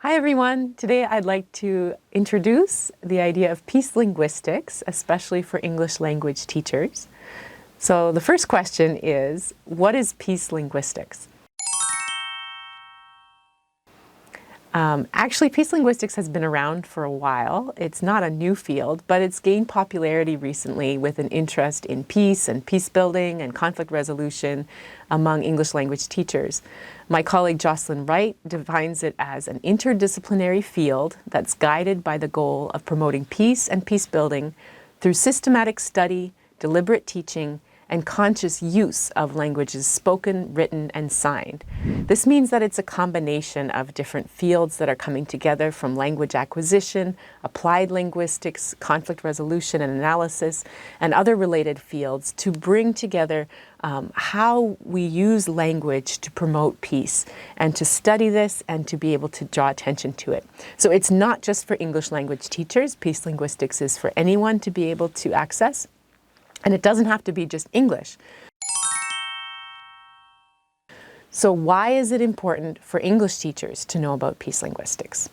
Hi everyone! Today I'd like to introduce the idea of peace linguistics, especially for English language teachers. So the first question is, what is peace linguistics? Actually, peace linguistics has been around for a while. It's not a new field, but it's gained popularity recently with an interest in peace and peace building and conflict resolution among English language teachers. My colleague Jocelyn Wright defines it as an interdisciplinary field that's guided by the goal of promoting peace and peace building through systematic study, deliberate teaching, and conscious use of languages spoken, written, and signed. This means that it's a combination of different fields that are coming together, from language acquisition, applied linguistics, conflict resolution and analysis, and other related fields to bring together how we use language to promote peace and to study this and to be able to draw attention to it. So it's not just for English language teachers. Peace linguistics is for anyone to be able to access. And it doesn't have to be just English. So why is it important for English teachers to know about peace linguistics?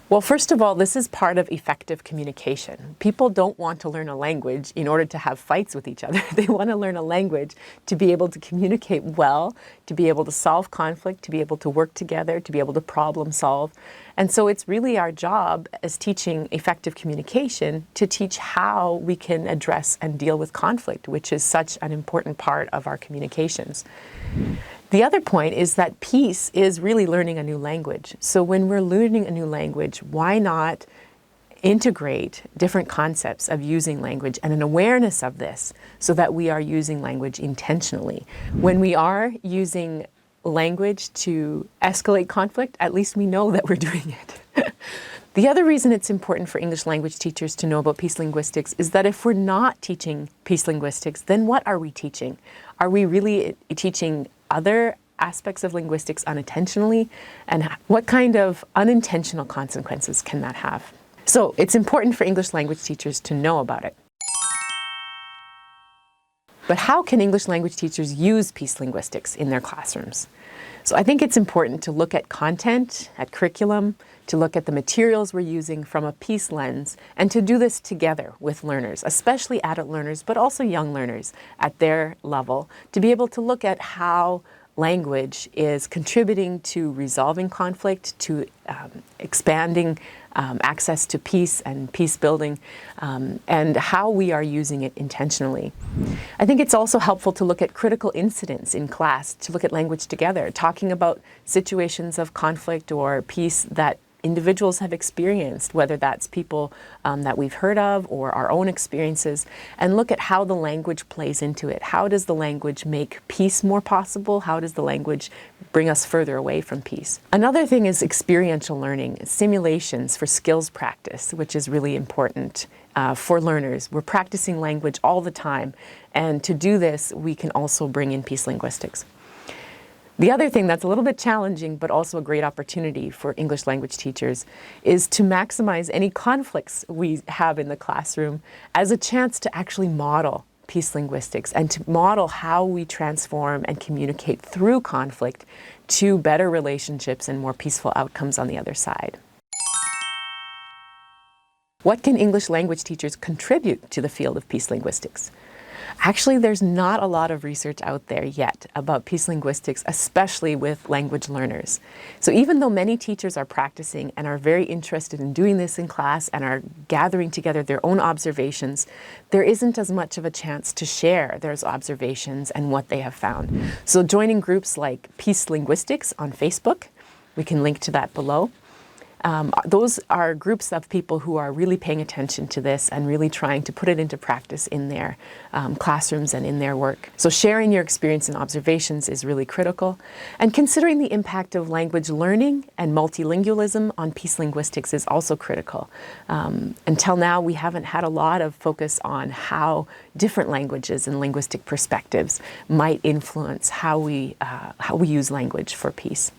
Well, first of all, this is part of effective communication. People don't want to learn a language in order to have fights with each other. They want to learn a language to be able to communicate well, to be able to solve conflict, to be able to work together, to be able to problem solve. And so it's really our job as teaching effective communication to teach how we can address and deal with conflict, which is such an important part of our communications. The other point is that peace is really learning a new language. So when we're learning a new language, why not integrate different concepts of using language and an awareness of this so that we are using language intentionally? When we are using language to escalate conflict, at least we know that we're doing it. The other reason it's important for English language teachers to know about peace linguistics is that if we're not teaching peace linguistics, then what are we teaching? Are we really teaching other aspects of linguistics unintentionally? And what kind of unintentional consequences can that have? So it's important for English language teachers to know about it. But how can English language teachers use peace linguistics in their classrooms? So I think it's important to look at content, at curriculum, to look at the materials we're using from a peace lens, and to do this together with learners, especially adult learners, but also young learners at their level, to be able to look at how language is contributing to resolving conflict, to expanding access to peace and peace building, and how we are using it intentionally. I think it's also helpful to look at critical incidents in class, to look at language together, talking about situations of conflict or peace that individuals have experienced, whether that's people that we've heard of or our own experiences, and look at how the language plays into it. How does the language make peace more possible? How does the language bring us further away from peace? Another thing is experiential learning, simulations for skills practice, which is really important for learners. We're practicing language all the time, and to do this, we can also bring in peace linguistics. The other thing that's a little bit challenging, but also a great opportunity for English language teachers, is to maximize any conflicts we have in the classroom as a chance to actually model peace linguistics and to model how we transform and communicate through conflict to better relationships and more peaceful outcomes on the other side. What can English language teachers contribute to the field of peace linguistics? Actually, there's not a lot of research out there yet about peace linguistics, especially with language learners. So even though many teachers are practicing and are very interested in doing this in class and are gathering together their own observations, there isn't as much of a chance to share those observations and what they have found. So joining groups like Peace Linguistics on Facebook, we can link to that below. Those are groups of people who are really paying attention to this and really trying to put it into practice in their classrooms and in their work. So sharing your experience and observations is really critical. And considering the impact of language learning and multilingualism on peace linguistics is also critical. Until now, we haven't had a lot of focus on how different languages and linguistic perspectives might influence how we use language for peace.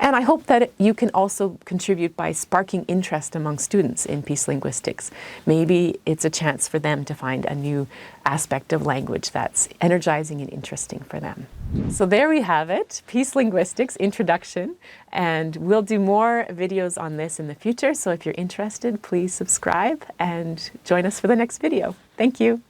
And I hope that you can also contribute by sparking interest among students in peace linguistics. Maybe it's a chance for them to find a new aspect of language that's energizing and interesting for them. So there we have it, Peace Linguistics Introduction, and we'll do more videos on this in the future. So if you're interested, please subscribe and join us for the next video. Thank you.